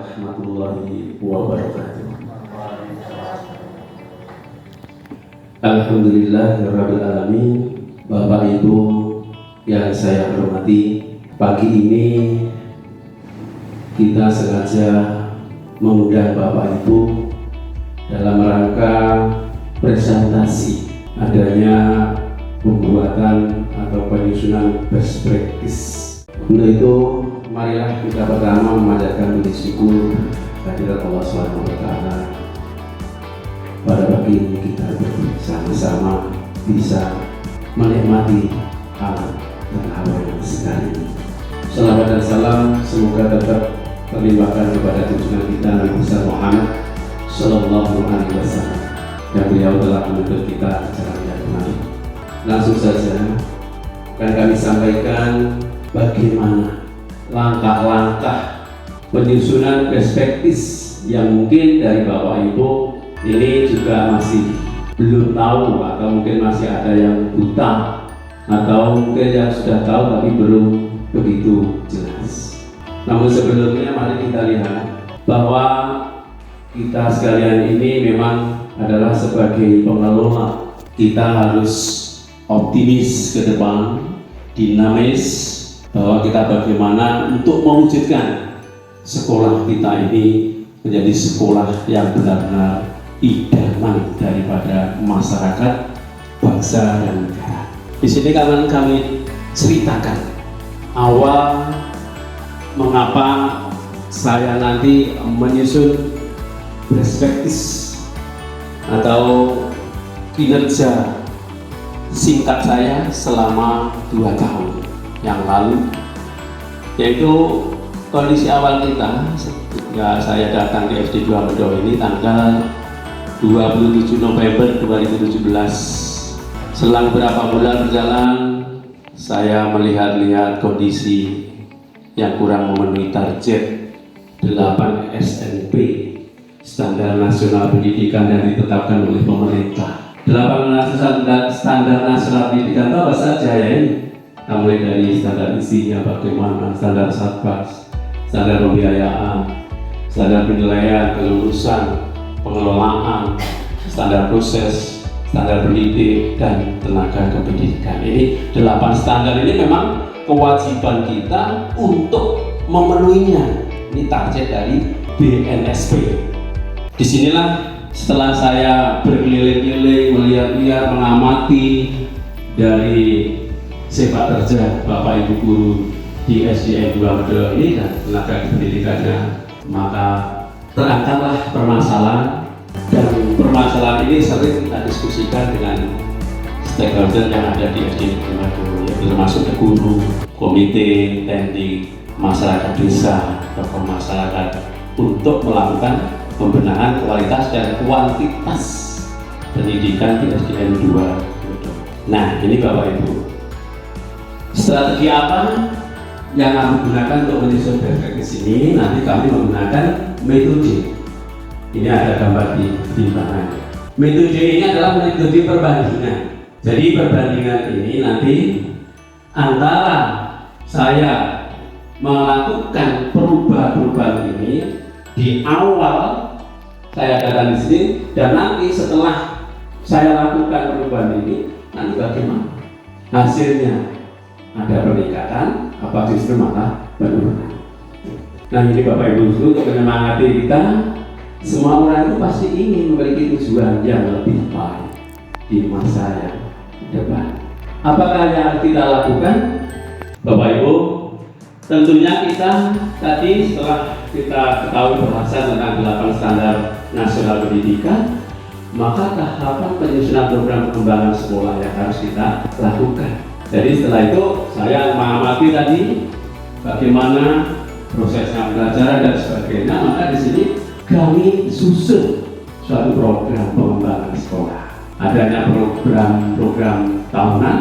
warahmatullahi wabarakatuh. Alhamdulillahirabbil alamin. Bapak Ibu yang saya hormati, pagi ini kita sengaja mengundang Bapak Ibu dalam rangka presentasi adanya pembuatan atau penyusunan best practice. Untuk itu, marilah kita pertama memanjatkan puji syukur kehadirat Allah SWT. Pada pagi ini kita bersama-sama bisa menikmati alam dan hawa yang segar ini. Salawat dan salam semoga tetap terlimpahkan kepada junjungan kita Nabi besar Muhammad Sallallahu Alaihi Wasallam, yang beliau telah menuntut kita jalan yang benar. Langsung saja akan kami sampaikan bagaimana langkah-langkah penyusunan best practice yang mungkin dari Bapak Ibu ini juga masih belum tahu, atau mungkin masih ada yang buta, atau mungkin yang sudah tahu tapi belum begitu jelas. Namun sebelumnya mari kita lihat bahwa kita sekalian ini memang adalah sebagai pengelola, kita harus optimis ke depan, dinamis, bahwa kita bagaimana untuk mewujudkan sekolah kita ini menjadi sekolah yang benar-benar idaman daripada masyarakat, bangsa dan negara. Di sini kami ceritakan awal mengapa saya nanti menyusun best practice atau kinerja singkat saya selama 2 tahun yang lalu, yaitu kondisi awal kita ketika saya datang di SD 2 Medo ini tanggal 27 November 2017. Selang beberapa bulan berjalan, saya melihat kondisi yang kurang memenuhi target 8 SNP, Standar Nasional Pendidikan, yang ditetapkan oleh pemerintah. 8 Standar Nasional Pendidikan itu apa saja ya ini? Kita mulai dari standar isinya bagaimana, standar Satgas, standar pembiayaan, standar penilaian, kelulusan, pengelolaan, standar proses, standar pendidik, dan tenaga kependidikan. Ini 8 standar ini memang kewajiban kita untuk memenuhinya. Ini target dari BNSP. Disinilah setelah saya berkeliling-keliling, melihat-lihat, mengamati dari sepak terjang Bapak Ibu guru di SDN 2 Medo ini dan tenaga pendidikannya, maka terangkatlah permasalahan, dan permasalahan ini sering kita diskusikan dengan stakeholder yang ada di SDN 2 Medo, termasuk guru, komite, teknik, masyarakat desa, tokoh masyarakat, untuk melakukan pembenahan kualitas dan kuantitas pendidikan di SDN 2 Medo. Nah, ini Bapak Ibu, strategi apa yang kami gunakan untuk menyusun best practice ini? Nanti kami menggunakan metode. Ini ada gambar di belakang. Metode ini adalah metode perbandingan. Jadi perbandingan ini nanti antara saya melakukan perubahan ini di awal saya datang di sini, dan nanti setelah saya lakukan perubahan ini, nanti bagaimana hasilnya? Ada peningkatan apa justru malah penurunan? Nah, ini Bapak Ibu untuk menyemangati kita, semua orang itu pasti ingin memiliki tujuan yang lebih baik di masa yang depan. Apakah yang kita lakukan Bapak Ibu? Tentunya kita tadi setelah kita ketahui pembahasan tentang 8 standar nasional pendidikan, maka tahapan penyusunan program pengembangan sekolah yang harus kita lakukan. Jadi setelah itu saya mengamati tadi bagaimana prosesnya pembelajaran dan sebagainya, maka di sini kami susun suatu program pengembangan sekolah. Adanya program tahunan,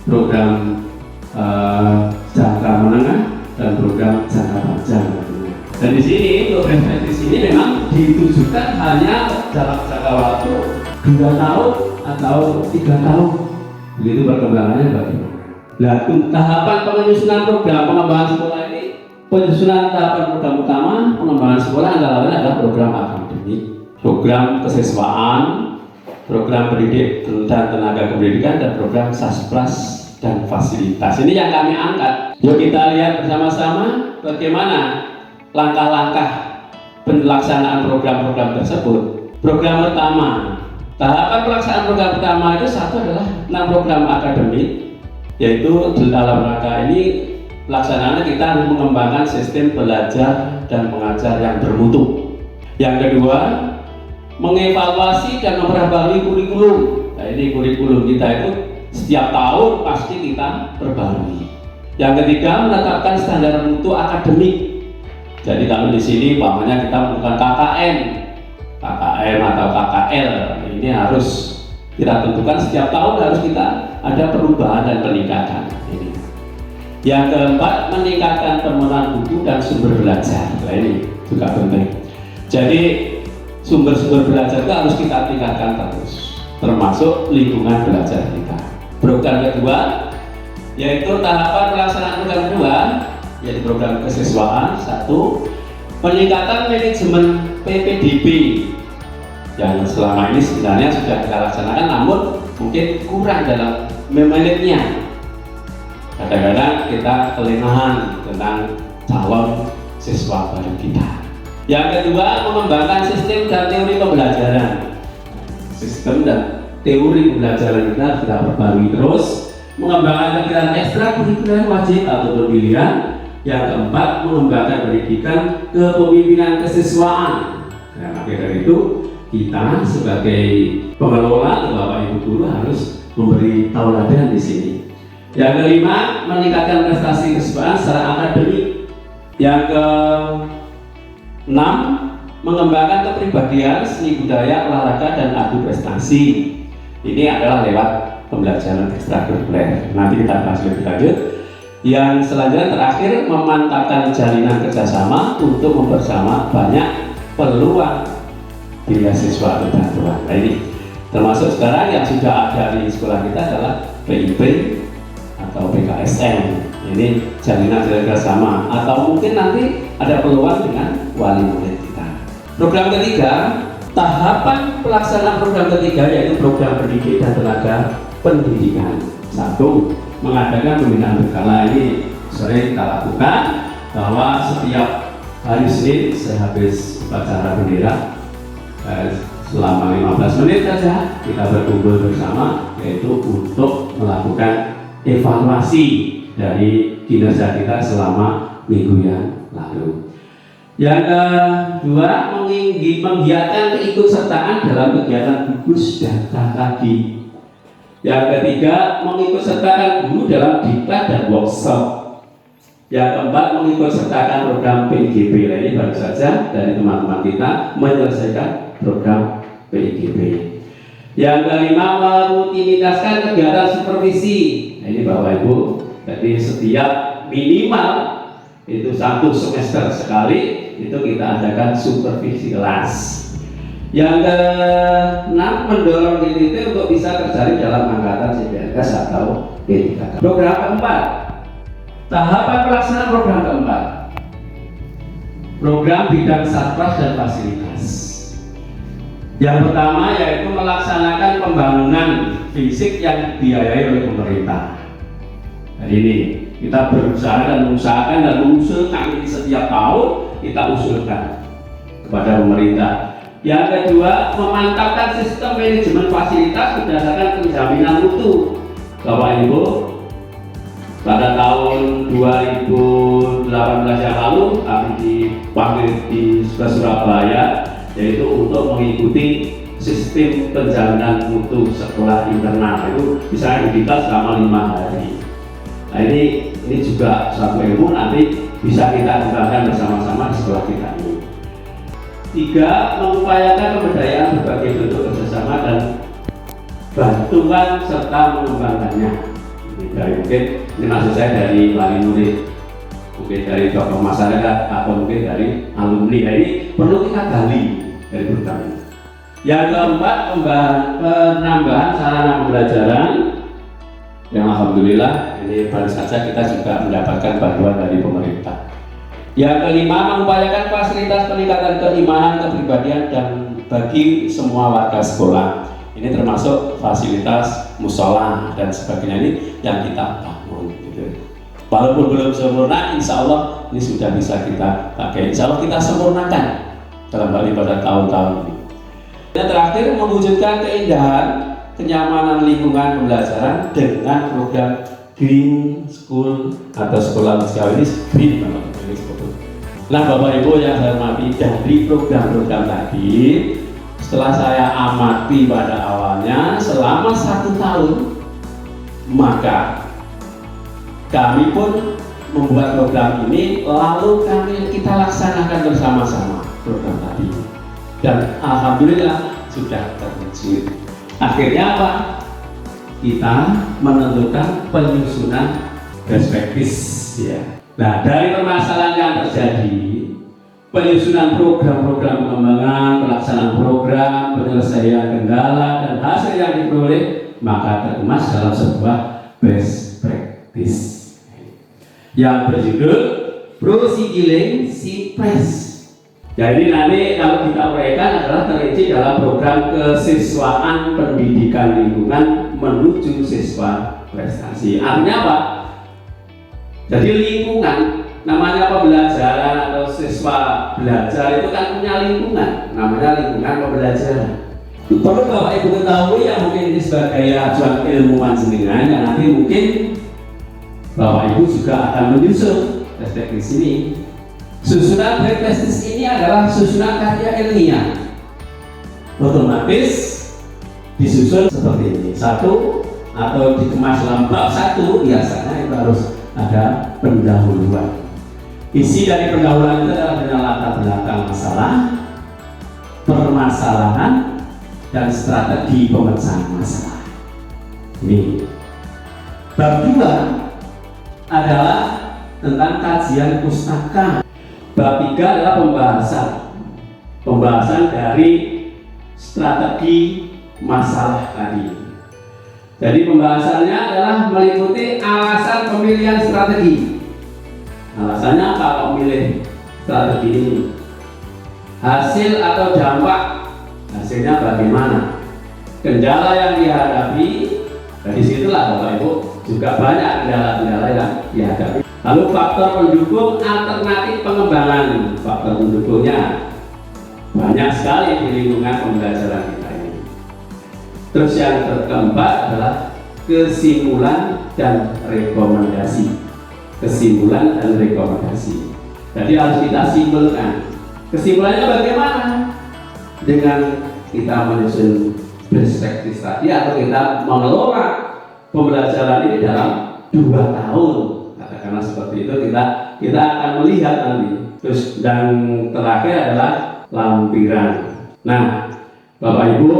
program jangka menengah, dan program jangka panjang. Dan di sini untuk di sini memang ditujukan hanya jangka waktu 2 tahun atau 3 tahun. Begitu perkembangannya bagaimana? Nah, tahapan penyusunan program pengembangan sekolah ini Penyusunan tahapan program utama pengembangan sekolah antara lain adalah program akademik, program kesiswaan, program pendidik dan tenaga kependidikan, dan program saspras dan fasilitas. Ini yang kami angkat. Yuk kita lihat bersama-sama bagaimana langkah-langkah pelaksanaan program-program tersebut. Program pertama, tahapan pelaksanaan program pertama itu satu adalah program akademik, yaitu dalam rangka ini pelaksanaannya kita harus mengembangkan sistem belajar dan mengajar yang bermutu. Yang kedua, mengevaluasi dan memperbarui kurikulum. Nah, ini kurikulum kita itu setiap tahun pasti kita perbarui. Yang ketiga, menetapkan standar mutu akademik. Jadi kalau di sini umpamanya kita melakukan KKM atau KKL, ini harus kita tentukan setiap tahun harus kita ada perubahan dan peningkatan. Ini. Yang keempat, meningkatkan pemenuhan buku dan sumber belajar. Nah, ini juga penting. Jadi sumber-sumber belajar itu harus kita tingkatkan terus, termasuk lingkungan belajar kita. Program kedua yaitu tahapan pelaksanaan program kedua, yaitu program kesiswaan. Satu, peningkatan manajemen PPDB yang selama ini sebenarnya sudah kita laksanakan, namun mungkin kurang dalam memanagenya. Kadang-kadang kita kelengahan tentang calon siswa baru kita. Yang kedua, mengembangkan sistem dan teori pembelajaran. Sistem dan teori pembelajaran kita perbarui terus. Mengembangkan kegiatan ekstrakurikuler wajib atau pilihan. Yang keempat, mengembangkan pendidikan kepemimpinan kesiswaan. Nah, maka dari itu kita sebagai pengelola, Bapak Ibu guru harus memberi tauladan di sini. Yang kelima, meningkatkan prestasi kesiswaan secara akademik. Yang keenam, mengembangkan kepribadian, seni budaya, olahraga, dan adu prestasi. Ini adalah lewat pembelajaran ekstrakurikuler. Nanti kita bahas lebih lanjut. Yang selanjutnya terakhir, memantapkan jalinan kerjasama untuk mempersama banyak peluang beasiswa bantuan. Nah, ini termasuk sekarang yang sudah ada di sekolah kita adalah PIP atau PKSM. Ini jalinan kerjasama, atau mungkin nanti ada peluang dengan wali murid kita. Program ketiga, tahapan pelaksanaan program ketiga yaitu program pendidik dan tenaga pendidikan. Satu, mengadakan pembinaan berkala. Ini sering kita lakukan, bahwa setiap hari Senin sehabis upacara bendera selama 15 menit saja kita berkumpul bersama, yaitu untuk melakukan evaluasi dari kinerja kita selama minggu yang lalu. Yang kedua, menggiatkan keikutsertaan dalam kegiatan gugus dan KKG. Yang ketiga, mengikutsertakan guru dalam diklat dan workshop. Yang keempat, mengikutsertakan program PIGB. Ini baru saja dari teman-teman kita menyelesaikan program PIGB. Yang kelima, merutinitaskan kegiatan supervisi. Nah, ini Bapak Ibu, jadi setiap minimal itu 1 semester sekali itu kita adakan supervisi kelas. Yang keenam, mendorong diri untuk bisa terjaring dalam angkatan CPNS atau P3K. Program keempat, tahapan pelaksanaan program keempat, program bidang satgas dan fasilitas. Yang pertama yaitu melaksanakan pembangunan fisik yang dibiayai oleh pemerintah. Nah, ini kita berusaha dan mengusahakan dan mengusulkan ini setiap tahun kita usulkan kepada pemerintah. Yang kedua, memantapkan sistem manajemen fasilitas berdasarkan penjaminan mutu. Bapak Ibu, pada tahun 2018 yang lalu kami dipanggil di Surabaya, yaitu untuk mengikuti sistem penjaminan mutu sekolah internal. Itu bisa digital selama 5 hari. Nah, ini juga suatu ilmu nanti bisa kita kembangkan bersama-sama di sekolah kita ini. 3, mengupayakan pemberdayaan berbagai bentuk kerjasama dan bantuan serta mengembangkannya. Ini maksud saya dari wali murid, mungkin dari tokoh masyarakat, atau mungkin dari alumni. Nah, ini perlu kita gali dari program ini. Yang keempat, penambahan sarana pembelajaran, yang alhamdulillah ini baru saja kita juga mendapatkan bantuan dari pemerintah. Yang kelima, mengupayakan fasilitas peningkatan keimanan, kepribadian dan bagi semua warga sekolah. Ini termasuk fasilitas musola dan sebagainya ini yang kita bangun. Gitu. Walaupun belum sempurna, insya Allah ini sudah bisa kita pakai. Insya Allah kita sempurnakan dalam hal pada tahun-tahun ini. Dan terakhir, mewujudkan keindahan, kenyamanan lingkungan pembelajaran dengan program Green School atau sekolah usia ini green banget. Nah, Bapak Ibu yang saya hormati, dari program-program tadi, setelah saya amati pada awalnya selama 1 tahun, maka kami pun membuat program ini, lalu kita laksanakan bersama-sama program tadi, dan alhamdulillah sudah terwujud. Akhirnya apa? Kita menentukan penyusunan best practice, ya. Nah, dari permasalahan yang terjadi, penyusunan program-program pengembangan, pelaksanaan program, penyelesaian kendala, dan hasil yang diperoleh, maka terkemas dalam sebuah best practice yang berjudul Prosigileng Sipres. Jadi nanti kalau kita uraikan adalah terinci dalam program kesiswaan pendidikan lingkungan menuju siswa prestasi. Artinya apa? Jadi lingkungan, namanya pembelajaran atau siswa belajar itu kan punya lingkungan, namanya lingkungan pembelajaran. Perlu Bapak Ibu ketahui yang mungkin ini sebagai ajuan ilmuwan jenengan, yang nanti mungkin Bapak Ibu juga akan menyusun perspektif ini. Susunan perspektif ini adalah susunan karya ilmiah. Otomatis disusun seperti ini. Satu atau dikemas dalam bab 1 biasanya itu harus ada pendahuluan. Isi dari pendahuluan itu adalah dengan latar belakang masalah, permasalahan, dan strategi pemecahan masalah. Ini. Bab 2 adalah tentang kajian pustaka. Bab 3 adalah pembahasan dari strategi masalah tadi. Jadi pembahasannya adalah meliputi alasan pemilihan strategi. Alasannya kalau memilih strategi ini, hasil atau dampak, hasilnya bagaimana, kendala yang dihadapi. Dari situlah Bapak Ibu juga banyak kendala-kendala yang dihadapi. Lalu faktor pendukung alternatif pengembangan. Faktor pendukungnya banyak sekali di lingkungan pembelajaran kita ini. Terus yang keempat adalah kesimpulan dan rekomendasi. Kesimpulan dan rekomendasi. Jadi harus kita simpulkan. Kesimpulannya bagaimana? Dengan kita menyusun perspektif tadi, atau kita mengelola pembelajaran ini dalam 2 tahun. Katakanlah seperti itu, kita akan melihat nanti. Terus dan terakhir adalah lampiran. Nah, Bapak Ibu,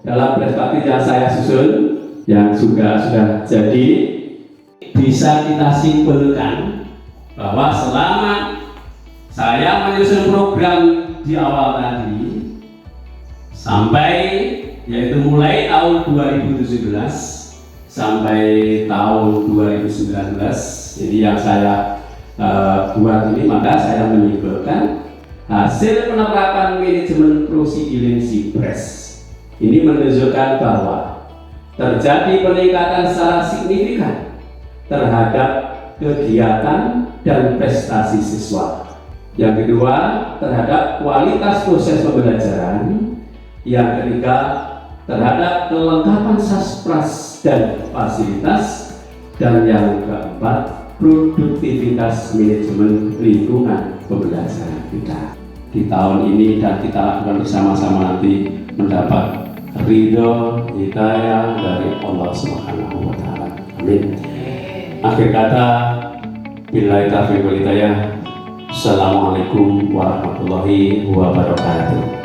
dalam perspektif yang saya susun, yang sudah jadi, bisa kita simpulkan bahwa selama saya menyusun program di awal tadi sampai, yaitu mulai tahun 2017 sampai tahun 2019, jadi yang saya buat ini, maka saya menyimpulkan hasil penerapan manajemen Prosigileng Sipres ini menunjukkan bahwa terjadi peningkatan secara signifikan terhadap kegiatan dan prestasi siswa. Yang kedua, terhadap kualitas proses pembelajaran. Yang ketiga, terhadap kelengkapan saspras dan fasilitas. Dan yang keempat, produktivitas manajemen lingkungan pembelajaran kita. Di tahun ini dan kita lakukan bersama-sama nanti mendapat ridho hidayah dari Allah Subhanahu wa Ta'ala. Amin. Akhir kata, billahi taufiq wal hidayah. Assalamualaikum warahmatullahi wabarakatuh.